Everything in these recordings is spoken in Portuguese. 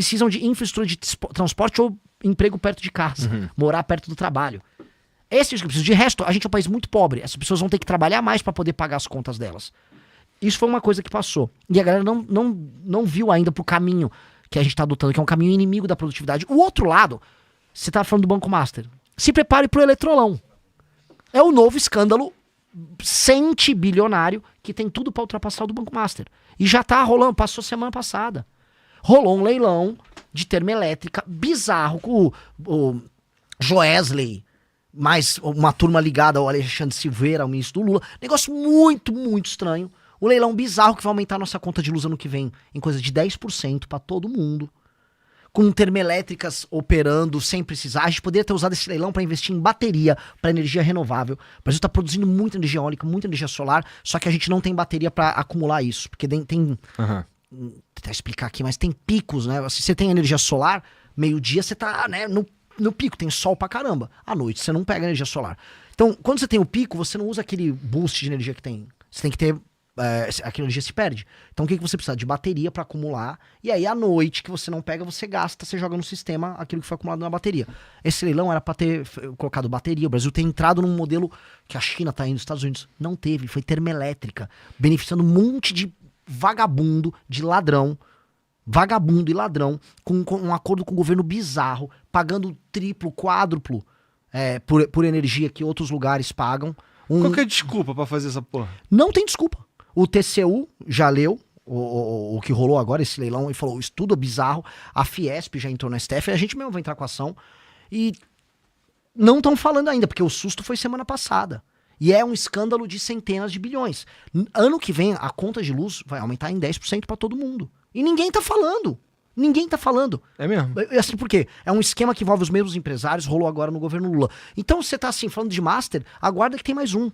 precisam de infraestrutura de transporte ou emprego perto de casa, morar perto do trabalho. Esses que precisam. De resto, a gente é um país muito pobre. Essas pessoas vão ter que trabalhar mais para poder pagar as contas delas. Isso foi uma coisa que passou. E a galera não viu ainda pro caminho que a gente tá adotando, que é um caminho inimigo da produtividade. O outro lado, você tá falando do Banco Master. Se prepare pro Eletrolão. É o novo escândalo centibilionário que tem tudo para ultrapassar o do Banco Master. E já tá rolando, passou semana passada. Rolou um leilão de termoelétrica bizarro com o Joesley, mais uma turma ligada ao Alexandre Silveira, ao ministro do Lula. Negócio muito, muito estranho. Um leilão bizarro que vai aumentar a nossa conta de luz ano que vem em coisa de 10% para todo mundo. Com termoelétricas operando sem precisar. A gente poderia ter usado esse leilão para investir em bateria, para energia renovável. O Brasil está produzindo muita energia eólica, muita energia solar, só que a gente não tem bateria para acumular isso. Porque tem vou tentar explicar aqui, mas tem picos, né? Se você tem energia solar, meio-dia você tá, né, no pico, tem sol pra caramba. À noite você não pega energia solar. Então, quando você tem o pico, você não usa aquele boost de energia que tem. Você tem que ter... aquela energia se perde. Então o que você precisa? De bateria para acumular. E aí à noite que você não pega, você gasta, você joga no sistema aquilo que foi acumulado na bateria. Esse leilão era para ter colocado bateria. O Brasil tem entrado num modelo que a China tá indo, os Estados Unidos não teve. Foi termoelétrica, beneficiando um monte de vagabundo, de ladrão. Vagabundo e ladrão, com um acordo com o governo bizarro, pagando triplo, quádruplo por energia que outros lugares pagam. Qual que é a desculpa pra fazer essa porra? Não tem desculpa. O TCU já leu o que rolou agora, esse leilão, e falou, estudo bizarro. A Fiesp já entrou no STF, a gente mesmo vai entrar com a ação. E não estão falando ainda, porque o susto foi semana passada. E é um escândalo de centenas de bilhões. Ano que vem, a conta de luz vai aumentar em 10% pra todo mundo. E ninguém tá falando. Ninguém tá falando. É mesmo? Assim, por quê? É um esquema que envolve os mesmos empresários, rolou agora no governo Lula. Então você tá assim, falando de master, aguarda que tem mais um.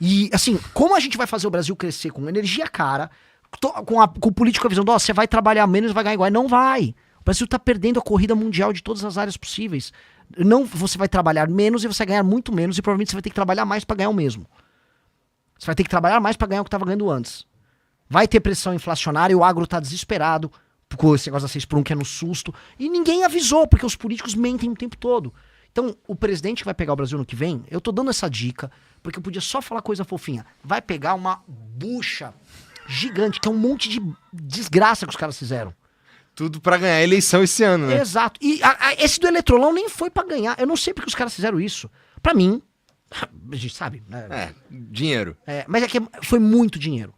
E assim, como a gente vai fazer o Brasil crescer com energia cara, com o político avisando, ó, você vai trabalhar menos e vai ganhar igual. Não vai. O Brasil tá perdendo a corrida mundial de todas as áreas possíveis. Não, você vai trabalhar menos e você vai ganhar muito menos e provavelmente você vai ter que trabalhar mais pra ganhar o mesmo. Você vai ter que trabalhar mais pra ganhar o que tava ganhando antes. Vai ter pressão inflacionária, o agro tá desesperado, com esse negócio da 6x1 que é no susto, e ninguém avisou, porque os políticos mentem o tempo todo. Então, o presidente que vai pegar o Brasil no que vem, eu tô dando essa dica, porque eu podia só falar coisa fofinha, vai pegar uma bucha gigante, que é um monte de desgraça que os caras fizeram. Tudo pra ganhar a eleição esse ano, né? Exato. E esse do Eletrolão nem foi pra ganhar, eu não sei porque os caras fizeram isso. Pra mim, a gente sabe, né? Dinheiro. Mas é que foi muito dinheiro.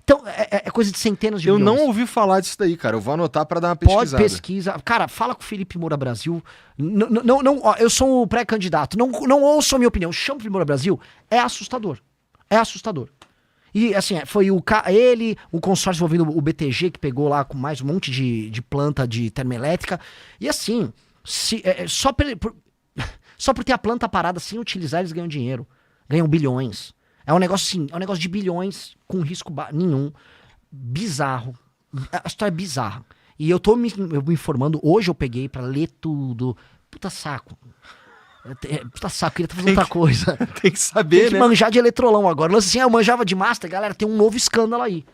Então, é coisa de centenas de milhões. Eu não ouvi falar disso daí, cara. Eu vou anotar pra dar uma pesquisada. Pode pesquisa. Cara, fala com o Felipe Moura Brasil. Não, ó, eu sou um pré-candidato. Não ouçam a minha opinião. Chama o Felipe Moura Brasil. É assustador. É assustador. E, assim, foi ele, o consórcio envolvendo o BTG, que pegou lá com mais um monte de planta de termoelétrica. E, assim, só por ter a planta parada sem utilizar, eles ganham dinheiro. Ganham bilhões. É um negócio assim, é um negócio de bilhões com risco nenhum, bizarro. A história é bizarra. E eu tô me informando, hoje eu peguei pra ler tudo. Puta saco. Puta saco, queria estar fazendo outra coisa. Tem que saber, tem que manjar de Eletrolão agora. Assim, eu manjava de Master, galera, tem um novo escândalo aí.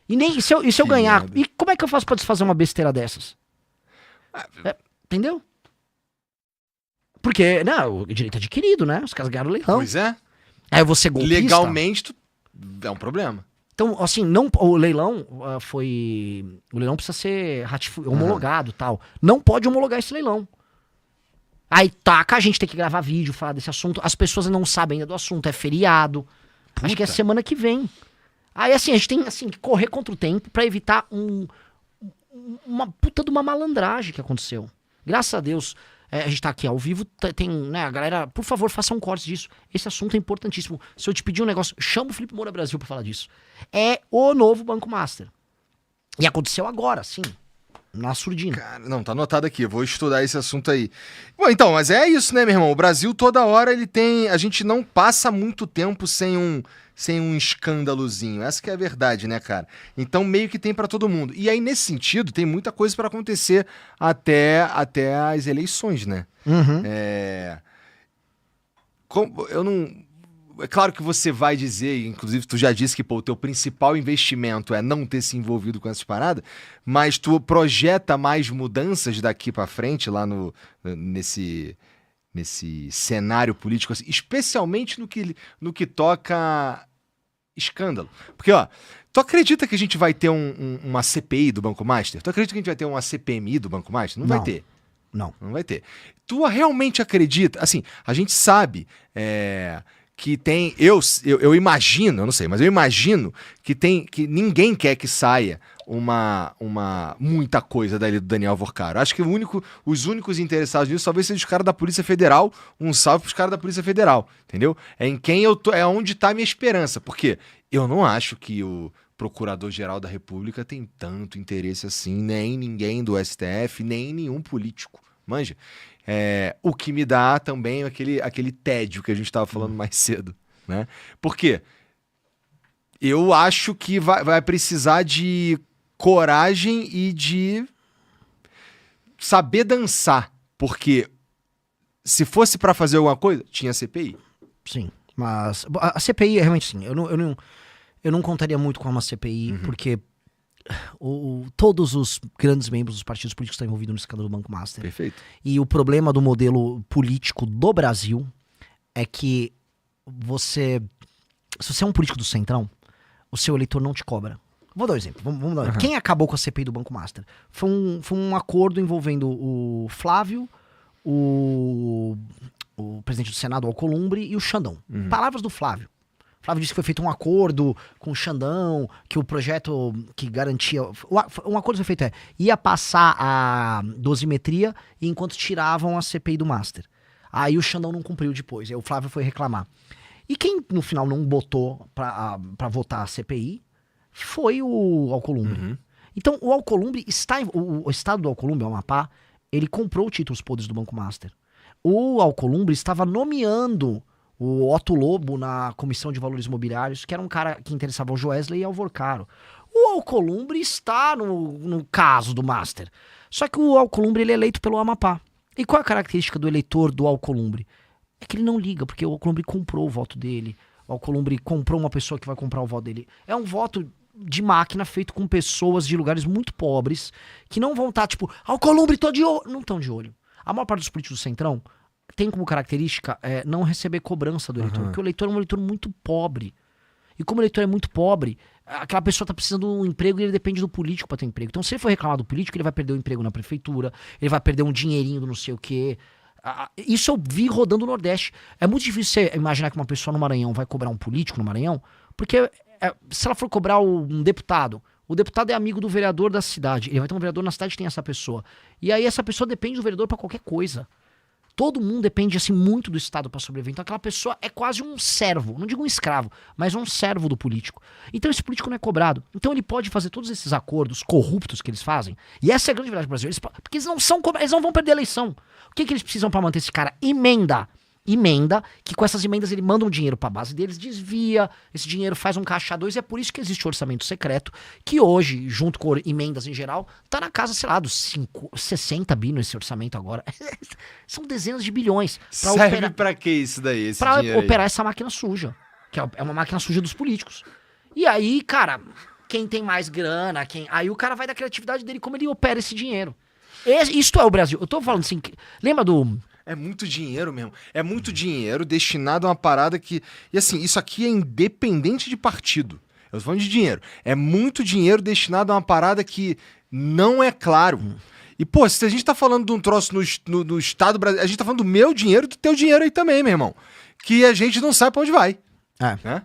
E nem se eu ganhar, e como é que eu faço pra desfazer uma besteira dessas? Entendeu? Porque, não, o direito adquirido, né? Os caras ganharam o leilão. Pois é. Aí eu vou ser golpista. Legalmente, é um problema. Então, assim, o leilão foi... O leilão precisa ser homologado e tal. Não pode homologar esse leilão. Aí taca, a gente tem que gravar vídeo, falar desse assunto. As pessoas não sabem ainda do assunto, é feriado. Puta. Acho que é semana que vem. Aí, assim, a gente tem assim, que correr contra o tempo pra evitar uma puta de uma malandragem que aconteceu. Graças a Deus... a gente tá aqui ao vivo, tem, né, a galera, por favor, faça um corte disso. Esse assunto é importantíssimo. Se eu te pedir um negócio, chama o Felipe Moura Brasil pra falar disso. É o novo Banco Master. E aconteceu agora, sim. Na surdina. Cara, não, tá anotado aqui, eu vou estudar esse assunto aí. Bom, então, mas é isso, né, meu irmão? O Brasil toda hora ele tem... A gente não passa muito tempo sem um escândalozinho. Essa que é a verdade, né, cara? Então meio que tem pra todo mundo. E aí, nesse sentido, tem muita coisa pra acontecer até as eleições, né? Uhum. é claro que você vai dizer, inclusive tu já disse que pô, o teu principal investimento é não ter se envolvido com essas paradas, mas tu projeta mais mudanças daqui pra frente lá nesse cenário político, assim, especialmente no que toca escândalo. Porque, ó, tu acredita que a gente vai ter uma CPI do Banco Master? Tu acredita que a gente vai ter uma CPMI do Banco Master? Não vai ter. Não. Não vai ter. Tu realmente acredita? Assim, a gente sabe que tem. Eu imagino, eu não sei, mas eu imagino que ninguém quer que saia muita coisa dali do Daniel Vorcaro. Acho que os únicos interessados nisso talvez sejam os caras da Polícia Federal. Um salve pros caras da Polícia Federal, entendeu? É em quem eu tô, é onde tá a minha esperança. Porque eu não acho que o Procurador-Geral da República tem tanto interesse assim, nem ninguém do STF, nem nenhum político. Manja? O que me dá também aquele tédio que a gente estava falando mais cedo, né? Por quê? Eu acho que vai precisar de coragem e de saber dançar, porque se fosse para fazer alguma coisa, tinha CPI. Sim, mas a CPI é realmente sim. Eu não contaria muito com uma CPI, porque todos os grandes membros dos partidos políticos estão envolvidos no escândalo do Banco Master. Perfeito. E o problema do modelo político do Brasil é que se você é um político do Centrão, o seu eleitor não te cobra. Vou dar um exemplo. Vamos dar um exemplo. Quem acabou com a CPI do Banco Master? Foi um acordo envolvendo o Flávio, o presidente do Senado, o Alcolumbre, e o Xandão. Palavras do Flávio. O Flávio disse que foi feito um acordo com o Xandão, que o projeto que garantia... Um acordo foi feito, ia passar a dosimetria enquanto tiravam a CPI do Master. Aí o Xandão não cumpriu depois, aí o Flávio foi reclamar. E quem no final não botou pra votar a CPI foi o Alcolumbre. Então o Alcolumbre o estado do Alcolumbre, o Amapá, ele comprou títulos podres do Banco Master. O Alcolumbre estava nomeando o Otto Lobo na Comissão de Valores Imobiliários, que era um cara que interessava ao Joesley e ao Vorcaro. O Alcolumbre está no caso do Master. Só que o Alcolumbre ele é eleito pelo Amapá. E qual é a característica do eleitor do Alcolumbre? É que ele não liga, porque o Alcolumbre comprou o voto dele. O Alcolumbre comprou uma pessoa que vai comprar o voto dele. É um voto de máquina feito com pessoas de lugares muito pobres, que não vão estar, tipo, Alcolumbre, tô de olho. Não estão de olho. A maior parte dos políticos do Centrão tem como característica não receber cobrança do eleitor, porque o eleitor é um eleitor muito pobre. E como o eleitor é muito pobre, aquela pessoa tá precisando de um emprego e ele depende do político para ter um emprego. Então, se ele for reclamar do político, ele vai perder o emprego na prefeitura, ele vai perder um dinheirinho do não sei o quê. Isso eu vi rodando no Nordeste. É muito difícil você imaginar que uma pessoa no Maranhão vai cobrar um político no Maranhão, porque se ela for cobrar um deputado, o deputado é amigo do vereador da cidade. Ele vai ter um vereador na cidade que tem essa pessoa. E aí essa pessoa depende do vereador para qualquer coisa. Todo mundo depende assim muito do Estado para sobreviver. Então aquela pessoa é quase um servo, não digo um escravo, mas um servo do político. Então esse político não é cobrado. Então ele pode fazer todos esses acordos corruptos que eles fazem. E essa é a grande verdade do Brasil. Porque eles não são cobrados, eles não vão perder a eleição. O que eles precisam para manter esse cara? Emenda, que com essas emendas ele manda um dinheiro para a base deles, desvia, esse dinheiro faz um caixa 2, e é por isso que existe o orçamento secreto, que hoje, junto com emendas em geral, tá na casa, sei lá, dos 60 bi nesse orçamento agora. São dezenas de bilhões. Serve pra que isso daí, pra operar essa máquina suja, que é uma máquina suja dos políticos. E aí, cara, quem tem mais grana, aí o cara vai da criatividade dele, como ele opera esse dinheiro. Isto é o Brasil. Eu tô falando assim, lembra do... É muito dinheiro mesmo. É muito dinheiro destinado a uma parada que... E assim, isso aqui é independente de partido. Eu tô falando de dinheiro. É muito dinheiro destinado a uma parada que não é claro. E, pô, se a gente tá falando de um troço no Estado brasileiro, a gente tá falando do meu dinheiro e do teu dinheiro aí também, meu irmão. Que a gente não sabe pra onde vai. Né? Deixa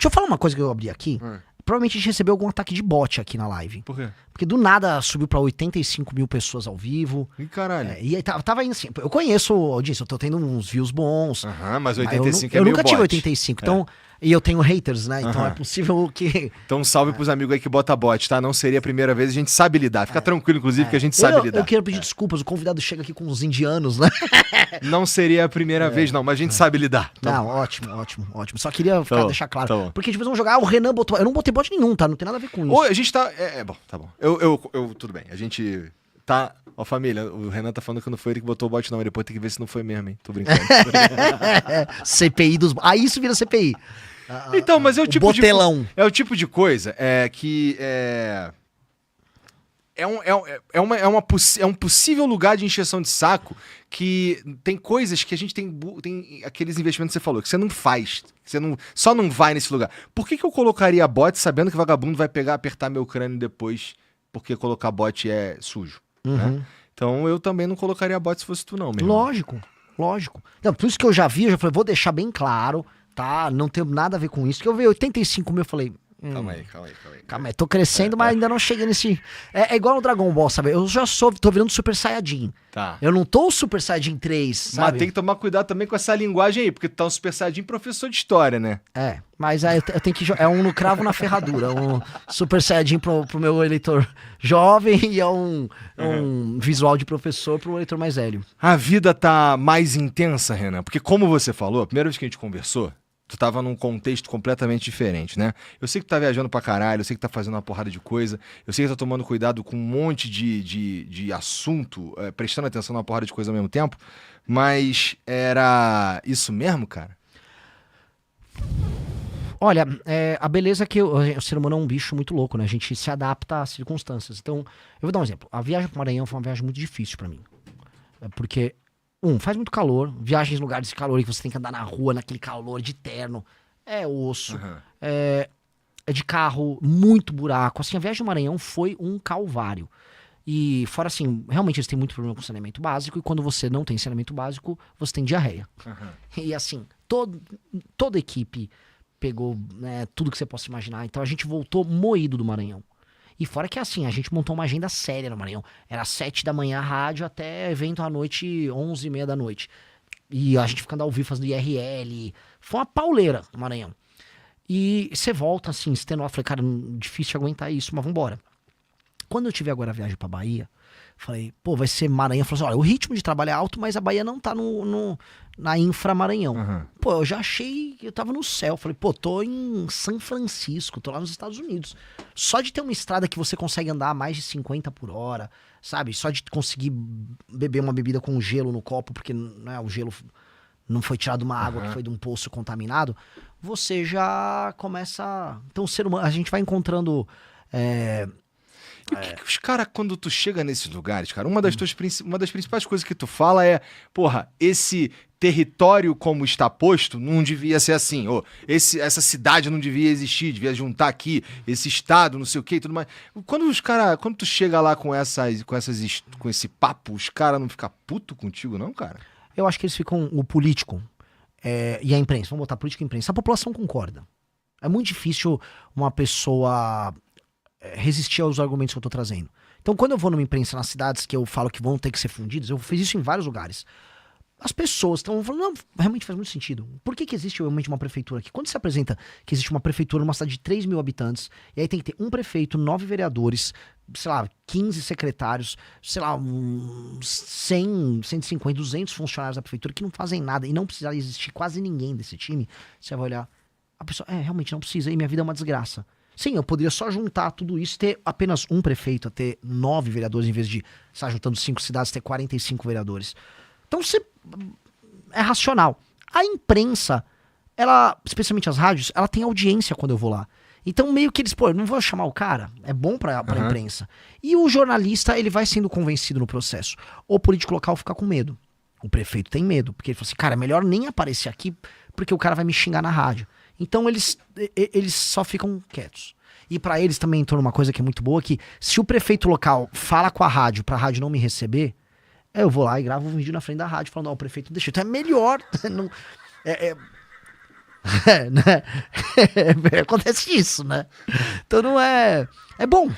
eu falar uma coisa que eu abri aqui. Provavelmente a gente recebeu algum ataque de bot aqui na live. Por quê? Porque do nada subiu pra 85 mil pessoas ao vivo. Ih, caralho. E aí tava indo assim. Eu conheço a audiência, eu tô tendo uns views bons. Mas 85 eu é meio nunca tive bot. 85, então... E eu tenho haters, né? Então é possível que... Então salve pros amigos aí que bota bot, tá? Não seria a primeira vez, a gente sabe lidar. Fica tranquilo, inclusive, que a gente sabe lidar. Eu quero pedir desculpas, o convidado chega aqui com uns indianos, né? Não seria a primeira vez, não, mas a gente sabe lidar. Não, ótimo. Só queria deixar claro. Porque tipo, vamos jogar, o Renan botou... Eu não botei bot nenhum, tá? Não tem nada a ver com isso. A gente tá... bom, tá bom. Tudo bem, a gente tá Ó, família, o Renan tá falando que não foi ele que botou o bot, não. Mas depois tem que ver se não foi mesmo, hein? Tô brincando. CPI dos... Aí isso vira CPI. Então, mas é o tipo botelão. É o tipo de coisa que é um possível lugar de encheção de saco que tem coisas que a gente tem aqueles investimentos que você falou, que você não faz, que você só não vai nesse lugar. Por que eu colocaria bot sabendo que vagabundo vai apertar meu crânio depois porque colocar bot é sujo? Né? Então eu também não colocaria bot se fosse tu não, meu irmão. Lógico. Não, por isso que eu já falei, vou deixar bem claro, tá? Não tem nada a ver com isso. Que eu vi 85 mil, eu falei... Calma aí. Tô crescendo, mas ainda não cheguei nesse... É igual no Dragon Ball, sabe? Eu já tô virando Super Saiyajin. Tá. Eu não tô o Super Saiyajin 3, sabe? Mas tem que tomar cuidado também com essa linguagem aí, porque tu tá um Super Saiyajin professor de história, né? Mas aí eu tenho que... É um no cravo na ferradura. Um Super Saiyajin pro meu eleitor jovem e é um visual de professor pro eleitor mais velho. A vida tá mais intensa, Renan, porque como você falou, a primeira vez que a gente conversou, tu tava num contexto completamente diferente, né? Eu sei que tu tá viajando pra caralho, eu sei que tá fazendo uma porrada de coisa, eu sei que tá tomando cuidado com um monte de assunto, prestando atenção numa porrada de coisa ao mesmo tempo, mas era isso mesmo, cara? Olha, a beleza é que o ser humano é um bicho muito louco, né? A gente se adapta às circunstâncias. Então, eu vou dar um exemplo. A viagem pro Maranhão foi uma viagem muito difícil pra mim. Porque... faz muito calor, viagens em lugares de calor que você tem que andar na rua, naquele calor de terno, é osso, é de carro, muito buraco, assim, a viagem do Maranhão foi um calvário. E fora assim, realmente eles têm muito problema com saneamento básico, e quando você não tem saneamento básico, você tem diarreia. E assim, toda a equipe pegou, né, tudo que você possa imaginar, então a gente voltou moído do Maranhão. E fora que assim, a gente montou uma agenda séria no Maranhão. Era 7 da manhã a rádio até evento à noite, 11h30 da noite. E a gente ficando ao vivo fazendo IRL. Foi uma pauleira no Maranhão. E você volta assim, extenuado. Falei, cara, difícil aguentar isso, mas vambora. Quando eu tive agora a viagem pra Bahia, falei, pô, vai ser Maranhão. Falei assim, olha, o ritmo de trabalho é alto, mas a Bahia não tá na infra Maranhão. Pô, eu já achei que eu tava no céu. Falei, pô, tô em São Francisco, tô lá nos Estados Unidos. Só de ter uma estrada que você consegue andar a mais de 50 por hora, sabe? Só de conseguir beber uma bebida com gelo no copo, porque né, o gelo não foi tirado de uma água que foi de um poço contaminado, você já começa... Então o ser humano, a gente vai encontrando... E o que os caras, quando tu chega nesses lugares, cara, uma das principais coisas que tu fala é, porra, esse território como está posto não devia ser assim, ou essa cidade não devia existir, devia juntar aqui, esse estado, não sei o que e tudo mais. Quando tu chega lá com esse papo, os caras não ficam puto contigo não, cara? Eu acho que eles ficam, o político e a imprensa, vamos botar política e imprensa, a população concorda. É muito difícil uma pessoa... resistir aos argumentos que eu tô trazendo. Então, quando eu vou numa imprensa nas cidades que eu falo que vão ter que ser fundidas, eu fiz isso em vários lugares. As pessoas estão falando, não, realmente faz muito sentido. Por que existe realmente uma prefeitura aqui? Quando se apresenta que existe uma prefeitura numa cidade de 3 mil habitantes, e aí tem que ter um prefeito, 9 vereadores, sei lá, 15 secretários, sei lá, 100, 150, 200 funcionários da prefeitura que não fazem nada e não precisar existir quase ninguém desse time, você vai olhar, a pessoa, realmente não precisa, e minha vida é uma desgraça. Sim, eu poderia só juntar tudo isso, ter apenas um prefeito, ter 9 vereadores, em vez de estar juntando 5 cidades, ter 45 vereadores. Então é racional. A imprensa, ela, especialmente as rádios, ela tem audiência quando eu vou lá. Então meio que eles, pô, eu não vou chamar o cara, é bom pra imprensa. E o jornalista, ele vai sendo convencido no processo. O político local fica com medo. O prefeito tem medo, porque ele fala assim, cara, é melhor nem aparecer aqui, porque o cara vai me xingar na rádio. Então eles só ficam quietos. E pra eles também entrou uma coisa que é muito boa, que se o prefeito local fala com a rádio pra rádio não me receber, eu vou lá e gravo um vídeo na frente da rádio falando, o prefeito não deixa. Então é melhor. Não, né? Acontece isso, né? Então não é... É bom.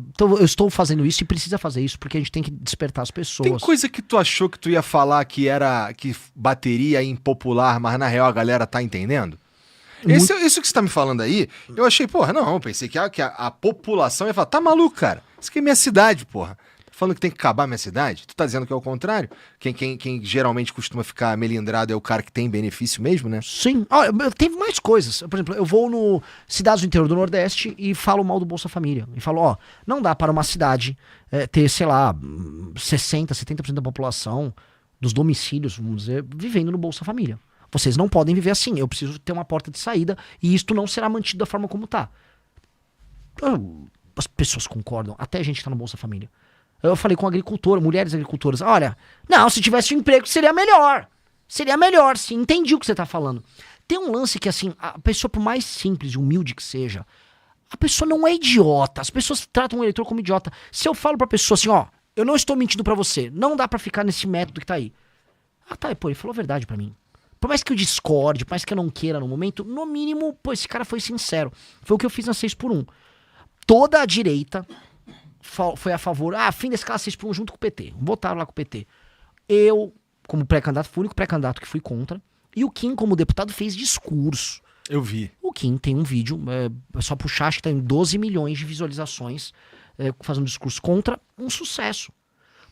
Então eu estou fazendo isso e precisa fazer isso porque a gente tem que despertar as pessoas. Tem coisa que tu achou que tu ia falar que bateria impopular, mas na real a galera tá entendendo? Isso que você tá me falando aí, eu achei, porra, não, eu pensei que a população ia falar, tá maluco, cara? Isso aqui é minha cidade, porra. Tá falando que tem que acabar a minha cidade? Tu tá dizendo que é o contrário? Quem geralmente costuma ficar melindrado é o cara que tem benefício mesmo, né? Sim. Olha, teve mais coisas. Por exemplo, eu vou no cidades do interior do Nordeste e falo mal do Bolsa Família. E falo, ó, não dá para uma cidade ter, sei lá, 60, 70% da população dos domicílios, vamos dizer, vivendo no Bolsa Família. Vocês não podem viver assim. Eu preciso ter uma porta de saída e isto não será mantido da forma como tá. As pessoas concordam, até a gente que tá no Bolsa Família. Eu falei com agricultora, mulheres agricultoras, olha, não, se tivesse um emprego seria melhor. Seria melhor, sim, entendi o que você tá falando. Tem um lance que, assim, a pessoa, por mais simples e humilde que seja, a pessoa não é idiota. As pessoas tratam o eleitor como idiota. Se eu falo pra pessoa assim, ó, eu não estou mentindo pra você, não dá pra ficar nesse método que tá aí. Ah, tá, pô, ele falou a verdade pra mim. Por mais que eu discorde, por mais que eu não queira no momento, no mínimo, pô, esse cara foi sincero. Foi o que eu fiz na 6x1. Toda a direita foi a favor, fim da escala 6x1 junto com o PT. Votaram lá com o PT. Eu, como pré-candidato, fui o único pré-candidato que fui contra. E o Kim, como deputado, fez discurso. Eu vi. O Kim tem um vídeo, é só puxar, acho que tem 12 milhões de visualizações, fazendo um discurso contra, um sucesso.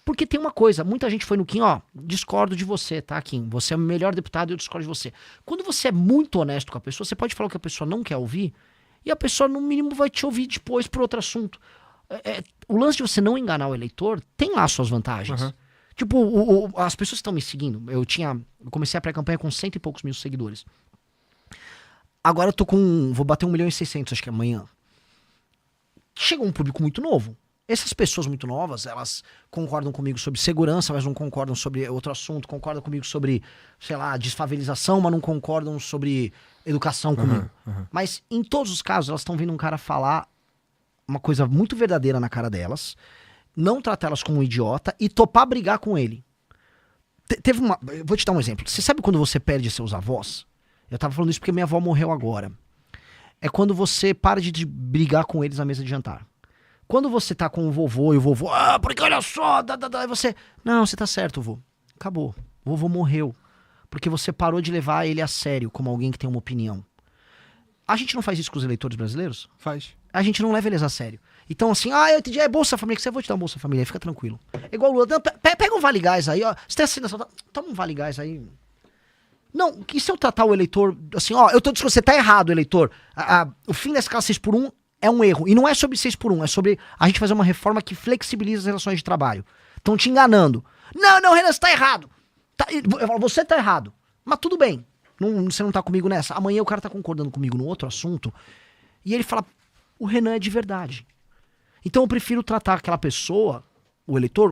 Porque tem uma coisa, muita gente foi no Kim, ó, discordo de você, tá, Kim? Você é o melhor deputado e eu discordo de você. Quando você é muito honesto com a pessoa, você pode falar o que a pessoa não quer ouvir, e a pessoa, no mínimo, vai te ouvir depois por outro assunto. O lance de você não enganar o eleitor tem lá suas vantagens. Uhum. Tipo, as pessoas que estão me seguindo, eu comecei a pré-campanha com 100 e poucos mil seguidores. Agora eu tô vou bater 1.600.000, acho que amanhã. Chega um público muito novo. Essas pessoas muito novas, elas concordam comigo sobre segurança, mas não concordam sobre outro assunto. Concordam comigo sobre, sei lá, desfavelização, mas não concordam sobre educação comigo. Mas em todos os casos, elas estão vendo um cara falar uma coisa muito verdadeira na cara delas, não tratar elas como um idiota e topar brigar com ele. Eu vou te dar um exemplo. Você sabe quando você perde seus avós? Eu tava falando isso porque minha avó morreu agora. É quando você para de brigar com eles na mesa de jantar. Quando você tá com o vovô e o vovô, porque olha só, e você, não, você tá certo, vô. Acabou. O vovô morreu. Porque você parou de levar ele a sério como alguém que tem uma opinião. A gente não faz isso com os eleitores brasileiros? Faz. A gente não leva eles a sério. Então assim, eu entendi, é Bolsa Família, que você vou te dar um Bolsa Família, aí fica tranquilo. É igual o Lula, não, pega um Vale Gás aí, ó. Você tem assinação, toma um Vale Gás aí. Não, e se eu tratar o eleitor assim, eu tô dizendo, você tá errado, eleitor. O fim da escala 6x1 é um erro. E não é sobre 6x1, é sobre a gente fazer uma reforma que flexibiliza as relações de trabalho. Estão te enganando. Não, Renan, você tá errado. Eu falo, você tá errado. Mas tudo bem. Você não tá comigo nessa. Amanhã o cara tá concordando comigo no outro assunto. E ele fala, o Renan é de verdade. Então eu prefiro tratar aquela pessoa, o eleitor,